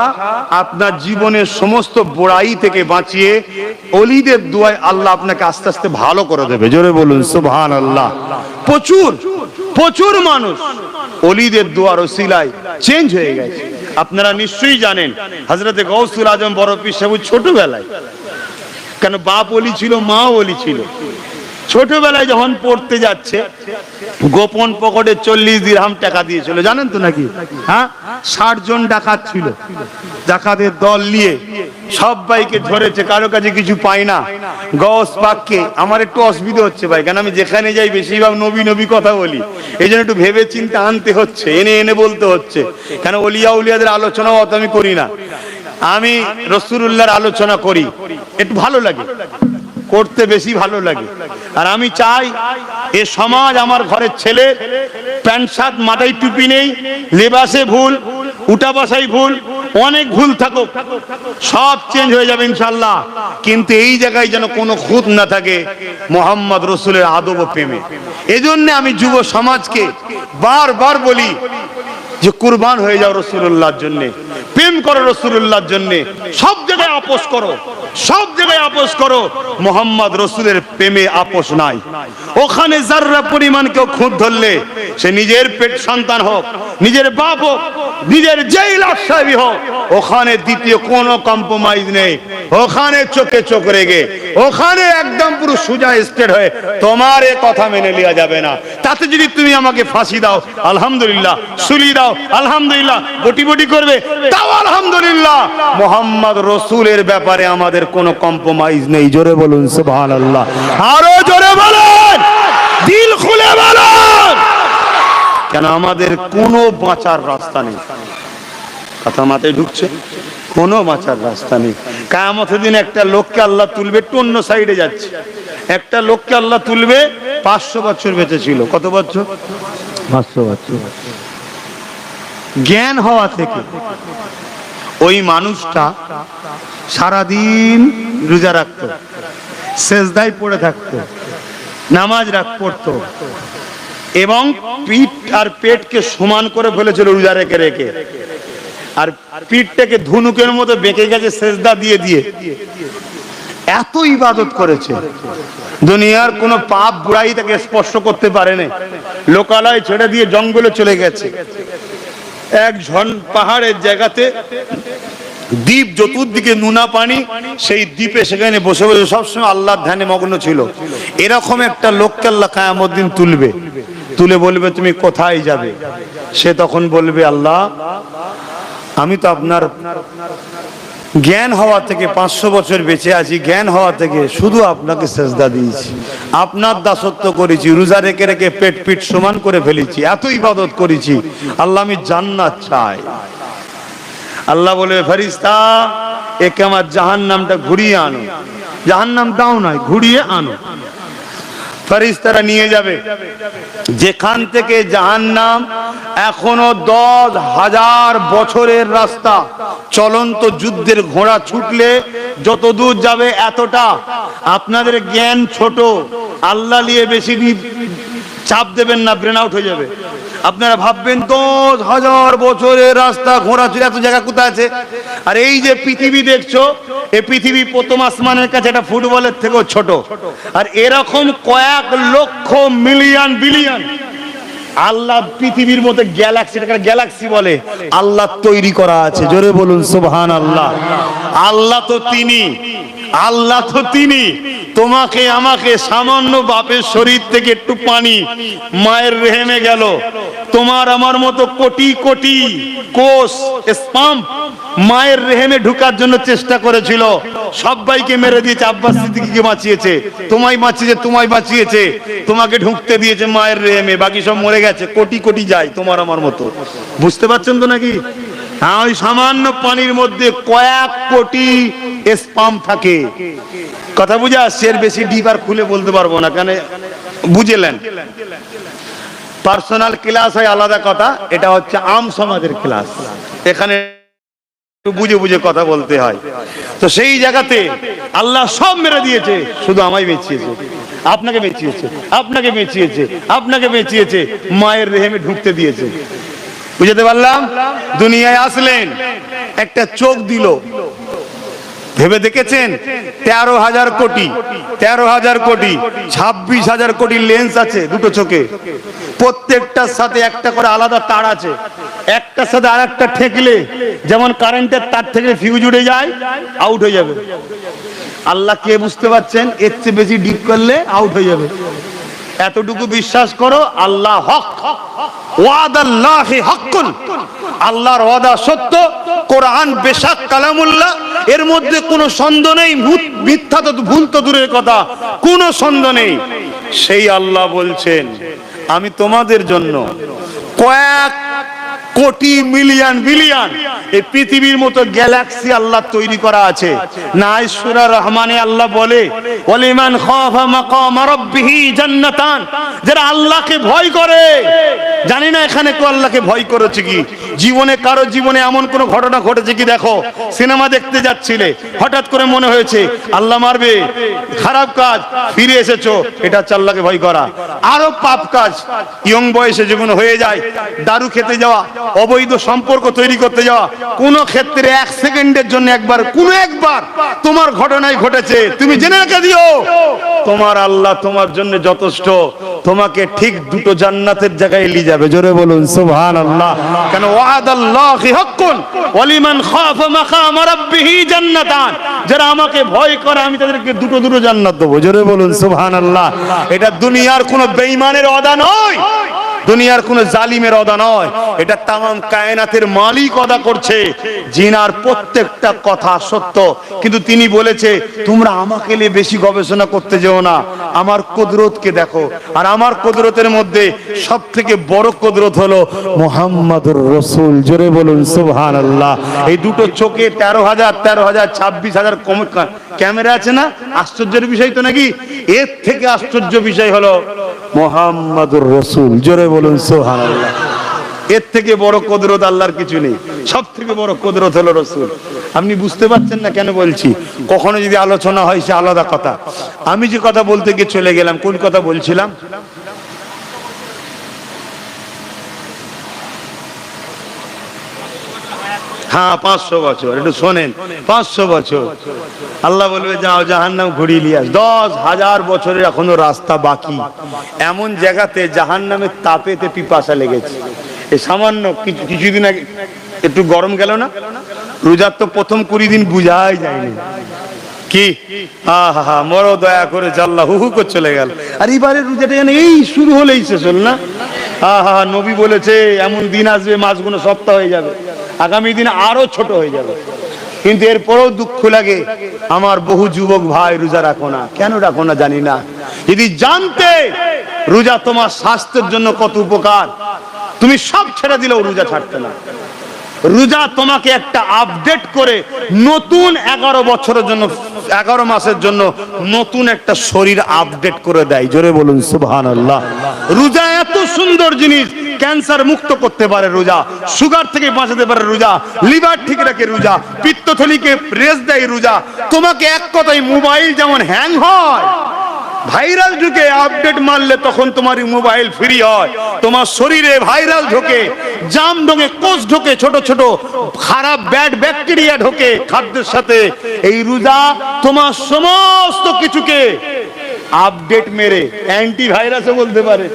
আপনার জীবনের সমস্ত বুড়াই থেকে বাঁচিয়ে ওলিদের দোয়ায় আল্লাহ আপনাকে আস্তে আস্তে ভালো করে দেবে। জোরে বলুন সুবহানাল্লাহ। প্রচুর প্রচুর মানুষ ওলিদের দোয়ার ওসিলায় চেঞ্জ হয়ে গেছে। আপনারা নিশ্চয়ই জানেন, হযরতে গাউসুল আজম বড় পীর সাহেব ছোটবেলায়, কেন বাপ ওলি ছিল, মা ওলি ছিল, ছোটবেলায় যখন পড়তে যাচ্ছে গোপন পকেটে 40 দিরহাম টাকা দিয়েছিল, জানেন তো নাকি? হ্যাঁ, 60 জন ডাকাত ছিল, ডাকাতের দল নিয়ে সবাইকে ধরেছে, কারো কাছে কিছু পাই না। গৌস পাককে, আমার একটু অসুবিধা হচ্ছে ভাই, কারণ আমি যেখানে যাই বেশিরভাগ নবী নবী কথা বলি, এই জন্য একটু ভেবে চিন্তে আনতে হচ্ছে, এনে এনে বলতে হচ্ছে। কেন? ওলিয়া উলিয়াদের আলোচনাও অত আমি করি না, আমি রাসূলুল্লাহর আলোচনা করি, একটু ভালো লাগে করতে, বেশি ভালো লাগে। আর আমি চাই এ সমাজ, আমার ঘরের ছেলে প্যান্ট শার্ট, মাথায় টুপি নেই, লেবাসে ভুল, উঠা বসাই ভুল, অনেক ভুল থাকুক, সব চেঞ্জ হয়ে যাবে ইনশাআল্লাহ। কিন্তু এই জায়গায় যেন কোনো খুঁত না থাকে মুহাম্মদ রাসূলের আদব ও প্রেমে। এজন্য আমি যুব সমাজকে বারবার বলি যে কুরবান হয়ে যাও রাসূলুল্লাহর জন্য, প্রেম করো রাসূলুল্লাহর জন্য, সব জায়গায় আপোষ করো, সব জায়গায় আপোষ করো। মুহাম্মদ রাসূলের প্রেমে আপোষ নাই। ওখানে যাররা পরিমাণ কেউ খুঁত ধরলে, সে নিজের পেট সন্তান হোক, নিজের বাপ হোক, নিজের যেই লাশাবি হোক, ওখানে দ্বিতীয় কোনো কম্প্রোমাইজ নেই। ওখানে চোখে চোখ রেখে, ওখানে একদম পুরো সোজা স্ট্রেট হয়ে তোমার এ কথা মেনে নেওয়া যাবে না। তাতে যদি তুমি আমাকে ফাঁসি দাও আলহামদুলিল্লাহ, সুলি দাও আলহামদুলিল্লাহ, বটি বটি করবে তাও আলহামদুলিল্লাহ, মুহাম্মদ রাসূলের ব্যাপারে আমাদের কোনো কম্প্রোমাইজ নেই। জোরে বলুন সুবহানাল্লাহ, আরো জোরে বলুন, দিল খুলে বলুন। কেন? আমাদের কোনো বাঁচার রাস্তা নেই। কথা মাথায় ঢুকছে? কোনো বাঁচার রাস্তা নেই। কিয়ামতের দিন একটা লোককে আল্লাহ তুলবে, একটু অন্য সাইডে যাচ্ছে, একটা লোককে আল্লাহ তুলবে 500 বছর বেঁচে ছিল। কত বছর? 500 বছর। জ্ঞান হওয়া থেকে ওই মানুষটা সারাদিন রোজা রাখতো, সেজদায় পড়ে থাকতো, নামাজ পড়তো, এবং পিঠ আর পেটকে সমান করে ফেলেছিল রোজা রেখে রেখে, আর পিঠটাকে ধনুকের মতো বেঁকে গেছে সেজদা দিয়ে দিয়ে। এত ইবাদত করেছে, দুনিয়ার কোন পাপ বুড়াই তাকে স্পর্শ করতে পারেনি। লোকালয় ছেড়ে দিয়ে জঙ্গলে চলে গেছে, এক পাহাড়ের জায়গাতে দ্বীপ, চতুর্দিকে নুনা পানি, সেই দ্বীপে সেখানে বসে বসে সবসময় আল্লাহর ধ্যানে মগ্ন ছিল। এরকম একটা লোককে আল্লাহ কিয়ামত দিন তুলবে, তুলে বলবে তুমি কোথায় যাবে? সে তখন বলবে আল্লাহ আমি তো আপনার জ্ঞান হওয়া থেকে 500 বছর বেঁচে আছি, জ্ঞান হওয়া থেকে শুধু আপনাকে সেজদা দিয়েছি, আপনার দাসত্ব করেছি, রোজা রেখে রেখে পেট পিঠ সমান করে ফেলেছি, এত ইবাদত করেছি, আল্লাহ আমি জান্নাত চাই। আল্লাহ বলবে ফেরেশতা একে আমার জাহান্নামটা ঘুরিয়ে আনো, জাহান্নাম দাও নয়, ঘুরিয়ে আনো। ফেরেশতারা নিয়ে যাবে, যেখান থেকে জাহান্নাম এখনো 10,000 বছরের রাস্তা, চলন্ত যুদ্ধের ঘোড়া ছুটলে যত দূর যাবে এতটা। আপনাদের জ্ঞান ছোট, আল্লাহ নিয়ে বেশি চাপ দেবেন না, ব্রেন আউট হয়ে যাবে। আপনারা ভাববেন 10,000 বছরের রাস্তা, ঘোড়া ছিল, এত জায়গা কোথায় আছে? আর এই যে পৃথিবী দেখছো, এই পৃথিবী প্রথম আসমানের কাছে এটা ফুটবলের থেকেও ছোট। আর এরকম কয়েক লক্ষ মিলিয়ন বিলিয়ন আল্লাহ পৃথিবীর মধ্যে গ্যালাক্সি, এটাকে গ্যালাক্সি বলে, আল্লাহ তৈরি করা আছে। জোরে বলুন সুবহানাল্লাহ। আল্লাহ তো তিনি, আল্লাহ তো তিনি। তোমাকে আমাকে সামান্য বাপের শরীর থেকে একটু পানি মায়ের রেহেমে গেল, তোমার আমার মতো কোটি কোটি কোষ স্পাম মায়ের রেহেমে ঢুকার জন্য চেষ্টা করেছিল, সবাইকে মেরে দিয়েছে। আব্বাস সিদ্দিকীকে বাঁচিয়েছে, তোমায় বাঁচিয়েছে, তোমায় বাঁচিয়েছে, তোমাকে ঢুকতে দিয়েছে মায়ের রেহেমে, বাকি সব মরে গেছে। কোটি কোটি যায় তোমার আমার মতো, বুঝতে পারছেন তো নাকি? হ্যাঁ, ওই সামান্য পানির মধ্যে কয়েক কোটি স্পাম থাকে। কথা বুঝে আসছে? এর বেশি ডিপ আর খুলে বলতে পারবো না, কেন বুঝলেন? পার্সোনাল ক্লাস হয় আলাদা কথা, এটা হচ্ছে আম সমাজের ক্লাস, এখানে বুঝে বুঝে কথা বলতে হয়। তো সেই জায়গাতে আল্লাহ সব মেরে দিয়েছে, শুধু আমায় বেঁচিয়েছে, আপনাকে বেঁচিয়েছে, আপনাকে বেঁচিয়েছে, আপনাকে বেঁচিয়েছে, মায়ের রেহেমে ঢুকতে দিয়েছে। বুঝতে পারলাম? দুনিয়ায় আসলেন, একটা চোখ দিল, ভেবে দেখেছেন 13,000 কোটি, 13,000 কোটি, 26,000 কোটি লেন্স আছে দুটো চোখে, প্রত্যেকটার সাথে একটা করে আলাদা তার আছে, একটার সাথে আর একটা ঠেকলে যেমন কারেন্টের তার থেকে ফিউজ উড়ে যায়, আউট হয়ে যাবে। আল্লাহ কে বুঝতে পারছেন? এর চেয়ে বেশি ডিপ করলে আউট হয়ে যাবে। এতটুকু বিশ্বাস করো, আল্লাহ হক, ওয়াদাল্লাহি হাক্কুন, আল্লাহর ওয়াদা সত্য, কোরআন বেশক কালামুল্লাহ, এর মধ্যে কোনো সন্দেহ নেই, মিথ্যা তো ভুল তো দূরের কথা, কোনো সন্দেহ নেই। সেই আল্লাহ বলছেন আমি তোমাদের জন্য কয়েক কোটি মিলিয়ন বিলিয়ন এই পৃথিবীর মতো গ্যালাক্সি আল্লাহ তৈরি করা আছে। না সূরা রহমানে আল্লাহ বলে ওয়ালিমান খাফা মাকাম রাব্বিহি জান্নাতান, যারা আল্লাহকে ভয় করে। জানি না এখানে কেউ আল্লাহকে ভয় করেছে কি? জীবনে কারো জীবনে এমন কোন ঘটনা ঘটেছে কি? দেখো, সিনেমা দেখতে যাচ্ছিলে, হঠাৎ করে মনে হয়েছে আল্লাহ মারবে, খারাপ কাজ, ফিরে এসেছো, এটা হচ্ছে আল্লাহকে ভয় করা। আরো পাপ কাজ ইয়ং বয়সে যেগুলো হয়ে যায়, দারু খেতে যাওয়া, অবৈধ সম্পর্ক তৈরি করতে যাওয়া, কোন ক্ষেত্রে 1 সেকেন্ডের জন্য একবার, কোন একবার তোমার ঘটনায় ঘটেছে, তুমি জেনে রেখে দিও তোমার আল্লাহ তোমার জন্য যথেষ্ট, তোমাকে ঠিক দুটো জান্নাতের জায়গায় নিয়ে যাবে। জোরে বলুন সুবহানাল্লাহ। কেন ওয়াদাল্লাহি হাক্কুন ওয়ালিমান খাফা মাকাম রাব্বিহি জান্নাতান, যারা আমাকে ভয় করে আমি তাদেরকে দুটো দুটো জান্নাত দেব। জোরে বলুন সুবহানাল্লাহ। এটা দুনিয়ার কোনো বেঈমানের ওয়াদা নয়, দুনিয়ার কোন জালিমের ওয়াদা নয়, এটা তামাম কায়নাতের মালিক ওয়াদা করছে, জিনার প্রত্যেকটা কথা সত্য। কিন্তু তিনি বলেছে তোমরা আমাকে নিয়ে বেশি গবেষণা করতে যেও না, আমার কুদরতকে দেখো। আর আমার কুদরতের মধ্যে সবথেকে বড় কুদরত হলো মুহাম্মাদুর রাসূল। জোরে বলুন সুবহানাল্লাহ। এই দুটো চোখে 13,000, 26,000 ক্যামেরা আছে না? আশ্চর্যের বিষয় তো নাকি? এর থেকে আশ্চর্য বিষয় হলো মুহাম্মাদুর রাসূল। জোরে বলুন সুবহানাল্লাহ। এর থেকে বড় কুদরত আল্লাহর কিছু নেই, সব থেকে বড় কুদরত হলো রাসূল। আপনি বুঝতে পারছেন না কেন বলছি? কখনো যদি আলোচনা হয় সে আলাদা কথা। আমি যে কথা বলতে গিয়ে চলে গেলাম, কোন কথা বলছিলাম? হ্যাঁ 500 বছর, একটু শোনেন, 500 বছর। আল্লাহ বলবে যাও জাহান্নাম ঘুরিয়ে নিয়ে আস। 10,000 বছরের এখনো রাস্তা বাকি। এমন জায়গাতে জাহান্নামের তাপেতে পিপাসা লেগেছে। এই সামান্য কিছুদিন আগে একটু গরম গেল না, রোজার তো প্রথম 20 দিন বুঝাই যায়নি কি আহা মরো দয়া করে আল্লাহ হু হু করে চলে গেল। আর এবারে রোজাটা যেন এই শুরু হলেই শেষ হল না। আহা নবী বলেছে এমন দিন আসবে মাসগুলো সপ্তাহ হয়ে যাবে, আগামী দিন আরো ছোট হয়ে যাবে। কিন্তু এরপরেও দুঃখ লাগে, আমার বহু যুবক ভাই রোজা রাখো না। কেন রাখো না জানি না। যদি জানতে রোজা তোমার স্বাস্থ্যের জন্য কত উপকার, তুমি সব ছেড়ে দিলেও রোজা ছাড়তে না। রোজা তোমাকে একটা আপডেট করে নতুন 11 বছরের জন্য, 11 মাসের জন্য নতুন একটা শরীর আপডেট করে দেয়। জোরে বলুন সুবহানাল্লাহ। রোজা এত সুন্দর জিনিস, ক্যান্সার মুক্ত করতে পারে রোজা, সুগার থেকে বাঁচাতে পারে রোজা, লিভার ঠিক রাখে রোজা, পিত্তথলিকে রেস্ট দেয় রোজা। তোমাকে এক কথায় মোবাইল যেমন হ্যাং হয়, ভাইরাস ঢুকে আপডেট মারলে তখন তোমার মোবাইল ফ্রি হয়। তোমার শরীরে ভাইরাস ঢোকে, জাম ঢোকে, কোষ ঢোকে, ছোট ছোট খারাপ ব্যাড ব্যাকটেরিয়া ঢোকে খাদ্যের সাথে। এই রোজা তোমার সমস্ত কিছুকে আপডেট মেরে অ্যান্টিভাইরাসও বলতে পারে,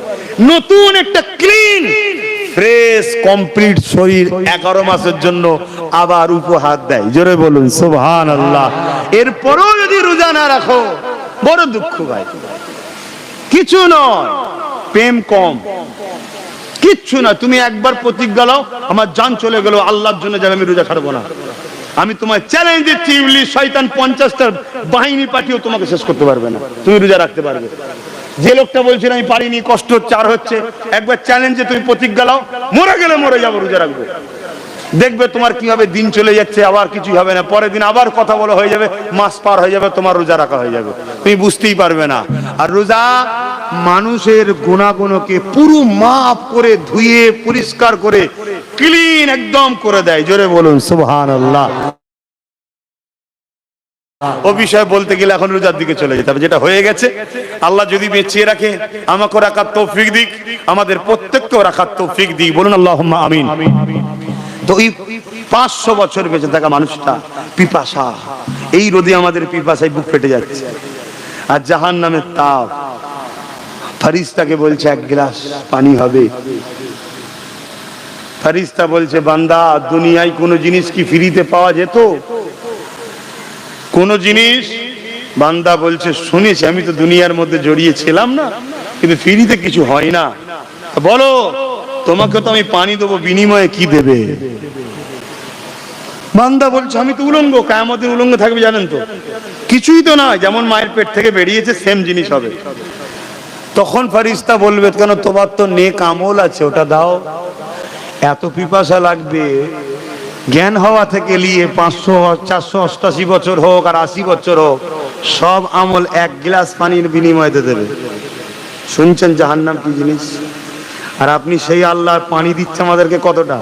নতুন একটা ক্লিন ফ্রেশ কমপ্লিট শরীর 11 মাসের জন্য আবার উপহার দেয়। জোরে বলুন সুবহানাল্লাহ। এরপরও যদি রোজা না রাখো বড় দুঃখ ভাই। কিছু নয়, প্রেম কম, কিচ্ছু না। তুমি একবার প্রতিজ্ঞা নাও, আমার জান চলে গেল আল্লাহর জন্য যাবে, আমি রোজা ছাড়বো না। আমি তোমার চ্যালেঞ্জ দিচ্ছি, ইবলিস শয়তান 50টা বাহিনী পাঠিয়েও তোমাকে শেষ করতে পারবে না। তুমি রোজা রাখতে পারবে। যে লোকটা বলছিল আমি পারিনি, কষ্ট হচ্ছে, আর হচ্ছে, একবার চ্যালেঞ্জে তুমি প্রতিজ্ঞা নাও, মরে গেলে মরে যাবো, রোজা রাখবো। দেখবে তোমার কি হবে, দিন চলে যাচ্ছে, আবার কিছুই হবে না, পরের দিন আবার কথা বলা হয়ে যাবে, মাস পার হয়ে যাবে, তোমার রোজা রাখা হয়ে যাবে, তুমি বুঝতেই পারবে না। আর রোজা মানুষের গুনাহগুলোকে পুরো মাফ করে, ধুয়ে পরিষ্কার করে, ক্লিন একদম করে দেয়। জোরে বলুন সুবহানাল্লাহ। ও বিষয়ে বলতে গেলে এখন রোজার দিকে চলে যেতে হবে। যেটা হয়ে গেছে, আল্লাহ যদি বেঁচিয়ে রাখে আমাকে রাখার তৌফিক দিক, আমাদের প্রত্যেককেও রাখার তৌফিক দিক। বলুন আল্লাহুম্মা আমিন। তো এই 500 বছর বেঁচে থাকা মানুষটা পিপাসা, এই রোদে আমাদের পিপাসায় বুক ফেটে যাচ্ছে। আর জাহান্নামের তাপ, ফেরেশতাকে বলছে 1 গ্লাস পানি হবে। ফেরেশতা বলছে বান্দা, দুনিয়ায় কোনো জিনিস কি ফ্রিতে পাওয়া যেত? কোন জিনিস? বান্দা বলছে শুনেছি, আমি তো দুনিয়ার মধ্যে জড়িয়ে ছিলাম না, কিন্তু ফ্রিতে কিছু হয় না। বলো, তোমাকে তো আমি পানি দেবো, বিনিময়ে কি দেবে? বান্দা বলছে আমি তো উলঙ্গ, কিয়ামতের উলঙ্গ থাকবে জানেন তো, কিছুই তো না, যেমন মায়ের পেট থেকে বেরিয়েছে সেম জিনিস হবে। তখন ফেরেশতা বলবে কেন, তোমার তো নেক আমল আছে, ওটা দাও। এত পিপাসা লাগবে, জ্ঞান হওয়া থেকে নিয়ে 500, 488 বছর হোক আর 80 বছর হোক, সব আমল 1 গ্লাস পানির বিনিময়ে দেবে। শুনছেন জাহান্নাম কি জিনিস? আর আপনি সেই আল্লাহর পানি দিচ্ছে আমাদেরকে কতটা?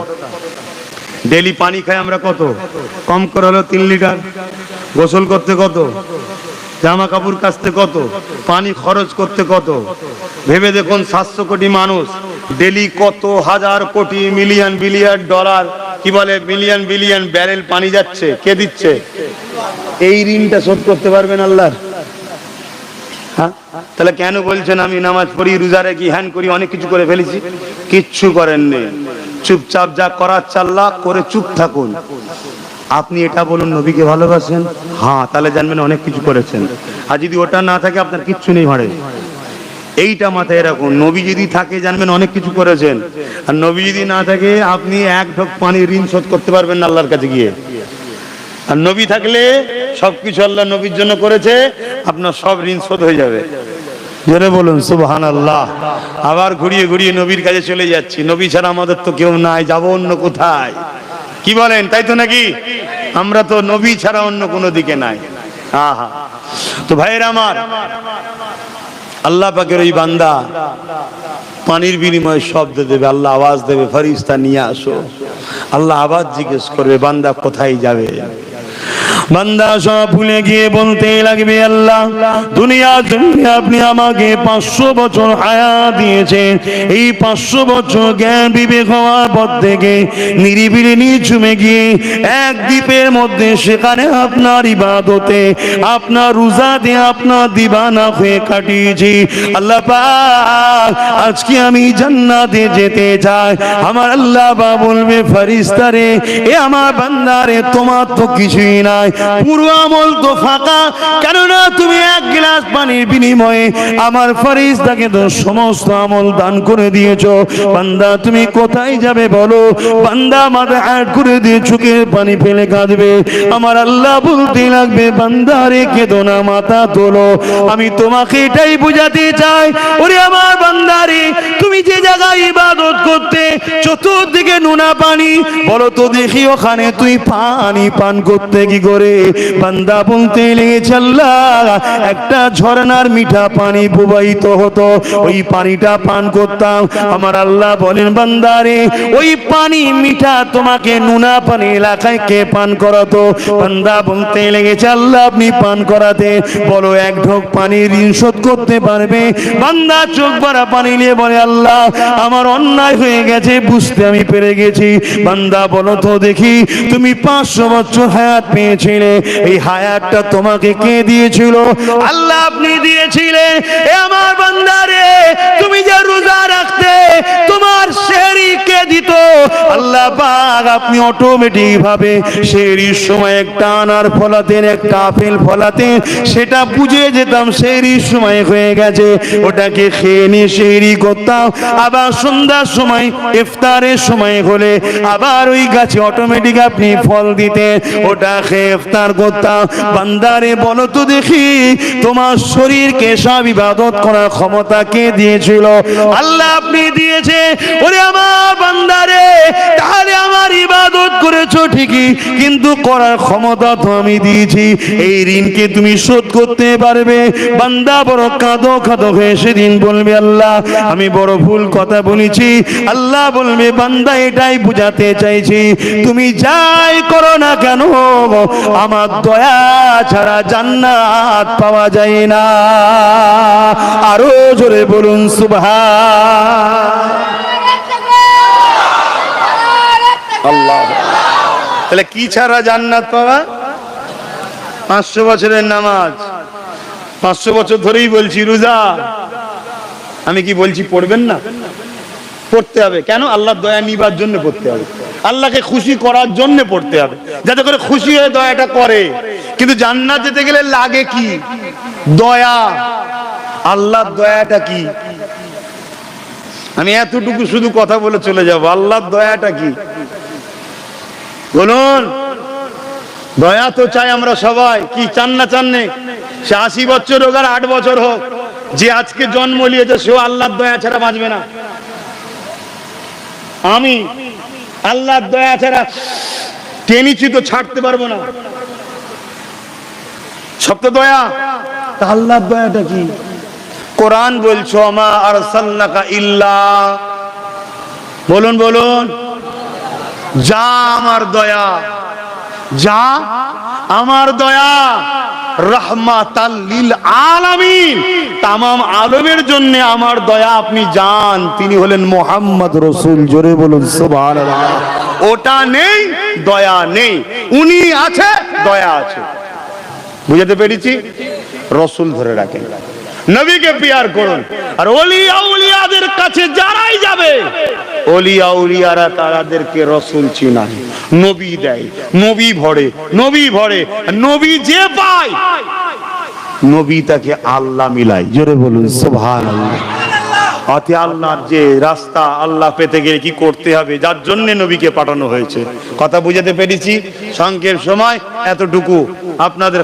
ডেলি পানি খাই আমরা কত? কম করে হলো 3 লিটার। গোসল করতে কত? জামা কাপড় কাচতে কত? পানি খরচ করতে কত? ভেবে দেখুন, 700 কোটি মানুষ, ডেলি কত হাজার কোটি মিলিয়ন বিলিয়ন ডলার, কি বলে মিলিয়ন বিলিয়ন ব্যারেল পানি যাচ্ছে। কে দিচ্ছে? এই ঋণটা শোধ করতে পারবেন আল্লাহর? হ্যাঁ, তাহলে কেন বলছেন আমি নামাজ পড়ি, রোজা রাখি, হ্যান করি, অনেক কিছু করে ফেলেছি? কিচ্ছু করেননি, চুপচাপ যা করার আল্লাহ করে চুপ থাকুন। আপনি এটা বলুন নবীকে ভালোবাসেন, হ্যাঁ, তাহলে জানবেন অনেক কিছু করেছেন। আর যদি ওটা না থাকে আপনার কিচ্ছু নেই ভাড়ে। এইটা মাথায় রাখুন, নবী যদি থাকে জানবেন অনেক কিছু করেছেন, আর নবী যদি না থাকে আপনি 1 ঢোক পানির ঋণ শোধ করতে পারবেন না আল্লাহর কাছে গিয়ে। আর নবী থাকলে সবকিছু আল্লাহ নবীর জন্য করেছে, আপনার সব ঋণ শোধ হয়ে যাবে। জোরে বলুন সুবহানাল্লাহ। আবার ঘুরিয়ে ঘুরিয়ে নবীর কাছে চলে যাচ্ছি, নবী ছাড়া আমাদের তো কেউ নাই, যাবো অন্য কোথায়? কি বলেন, তাই তো নাকি? আমরা তো নবী ছাড়া অন্য কোনো দিকে নাই। আহা, তো ভাইয়ের আমার, আল্লাহ পাকের ওই বান্দা পানির বিনিময়ে শব্দ দেবে, আল্লাহ আওয়াজ দেবে, ফেরেশতা নিয়ে আসো। আল্লাহ আবার জিজ্ঞেস করবে বান্দা কোথায় যাবে? বান্দা সব ভুলে গিয়ে বলতে লাগবে, আল্লাহ দুনিয়ার জন্য আপনি আমাকে 500 বছর হায়াত দিয়েছেন। এই 500 বছর জ্ঞান বিবেক হওয়ার পর থেকে নিরিবিলি নিঝুমে গিয়ে এক দ্বীপের মধ্যে সেখানে আপনার ইবাদতে, আপনার রোজাতে, আপনার দিবানা হয়ে কাটিয়েছি। আল্লাহ পাক আজকে আমি জান্নাতে যেতে চাই। আমার আল্লাহ পাক বলবে, ফেরেশতারে এ আমার বান্দারে তোমার তো কিছুই নাই, পুরো আমল তো ফাঁকা, কেননা তুমি এক গ্লাস পানির বিনিময়ে আমার ফেরেশতাকে তো সমস্ত আমল দান করে দিয়েছো। বান্দা তুমি কোথায় যাবে বলো? বান্দা মাথা হাত করে দিয়ে চোখের পানি ফেলে কাঁদবে। আমার আল্লাহ বলতে লাগবে, বান্দারে কেঁদো না, মাথা তোলো। আমি তোমাকে এটাই বুঝাতে চাই, ওরে আমার বান্দারে তুমি যে জায়গায় ইবাদত করতে চতুর্দিকে নোনা পানি, বলো তো দেখি ওখানে তুই পানি পান করতে কি করে? বান্দা বলতে লেগেছে, আল্লাহ একটা ঝর্ণার মিঠা পানি প্রবাহিত হতো, ওই পানিটা পান করতাম। আমার আল্লাহ বলেন, বান্দারে ওই পানি মিঠা তোমাকে নোনা পানি এলাকায় কে পান করাতো? বান্দা বলতে লেগেছে, আল্লাহ আপনি পান করাতে। বলো এক ঢোক পানি ঋণ শোধ করতে পারবে? বান্দা চোখ ভরা পানি নিয়ে বলে, আল্লাহ আমার অন্যায় হয়ে গেছে, বুঝতে আমি পেরে গেছি। বান্দা বলো তো দেখি, তুমি 500 বছর হায়াত পেয়েছিলে, এই হায়াতটা তোমাকে কে দিয়েছিল? আল্লাহ আপনি দিয়েছিলেন। এ আমার বান্দারে তুমি যে রোজা রাখতে, তোমার সেহরি কে দিত? আল্লাহ পাক আপনি অটোমেটিক ভাবে সেহরির সময় একটা আনার ফলাতেন, একটা আপেল ফলাতেন, সেটা বুঝে যেতাম সেহরির সময় হয়ে গেছে, ওটাকে খেয়ে নিয়ে সেহরি করতাম। আবার সন্ধ্যার সময় ইফতারের সময় হলে আবার ওই গাছে অটোমেটিক আপনি ফল দিতেন, ওটা খেয়ে ইফতার করতাম। বান্দারে বলো তো দেখি, তোমার শরীরকে সব ইবাদত করার ক্ষমতা কে দিয়েছিল? আল্লাহ আপনি দিয়েছে। ওরে আমার বান্দারে, তাহলে আমার ইবাদত করেছো ঠিকই, কিন্তু করার ক্ষমতা তো আমি দিয়েছি। এই ঋণকে তুমি শোধ করতে পারবে? বান্দা বড় কাঁদো কাঁদো হয়ে সেদিন বলবে, আল্লাহ আমি বড় ভুল কথা বলেছি। আল্লাহ বলবে, বান্দা এটাই বুঝাতে চাইছি, তুমি যাই করো না কেন আমার দয়া ছাড়া জান্নাত পাওয়া যায় না। আরো জোরে বলুন সুবহান আল্লাহ। তাহলে কি ছাড়া জান্নাত পাওয়া? 500 বছরের নামাজ, 500 বছর ধরেই বলছি রোজা। আমি কি বলছি পড়বেন না? পড়তে হবে। কেন? আল্লাহর দয়া নিবার জন্য পড়তে হবে, আল্লাহকে খুশি করার জন্য পড়তে হবে, যাতে করে খুশি হয়ে দয়াটা করে। কিন্তু জান্নাত যেতে গেলে লাগে কি? দয়া। আল্লাহর দয়াটা কি? আমি এতটুকু শুধু কথা বলে চলে যাব। আল্লাহর দয়াটা কি বলুন? দয়া তো চাই আমরা সবাই, কি চান না চাননে? সে 80 বছর হোক আর 8 বছর হোক, যে আজকে জন্ম নিয়েছে সেও আল্লাহর দয়া ছাড়া বাঁচবে না। আমি আল্লাহর দয়া ছাড়া টেনিছি তো ছাড়তে পারবো না। সব তো দয়া। তা আল্লাহর দয়াটা কি? কোরআন বলছো, আমা আরসালনাকা ইল্লা, বলুন বলুন, যা আমার দয়া, যা আমার দয়া, রাহমাতাল লিল আলামিন, তামাম আলমের জন্য আমার দয়া আপনি জান, তিনি হলেন মুহাম্মদ রাসূল। জোরে বলুন সুবহানাল্লাহ। ওটা নেই, দয়া নেই। উনি আছে, দয়া আছে। বুঝাতে পেরেছি? রাসূল ধরে রাখেন, নবীকে পিয়ার করুন। আর ওলিয়া উলিয়াদের কাছে যারাই যাবে, ওলিয়া উলিয়ারা তাদেরকে রাসূল চিনায়, নবী দেয়, নবী ভরে, নবী ভরে। নবী যে পায়, নবী তাকে আল্লাহ মিলায়। জোরে বলুন সুবহানাল্লাহ। অতি আল্লাহর যে রাস্তা, আল্লাহ পেতে গেলে কি করতে হবে, যার জন্য নবীকে পাঠানো হয়েছে। কথা বুঝাতে পেরেছি? সংক্ষেপ সময় এতটুকু আপনাদের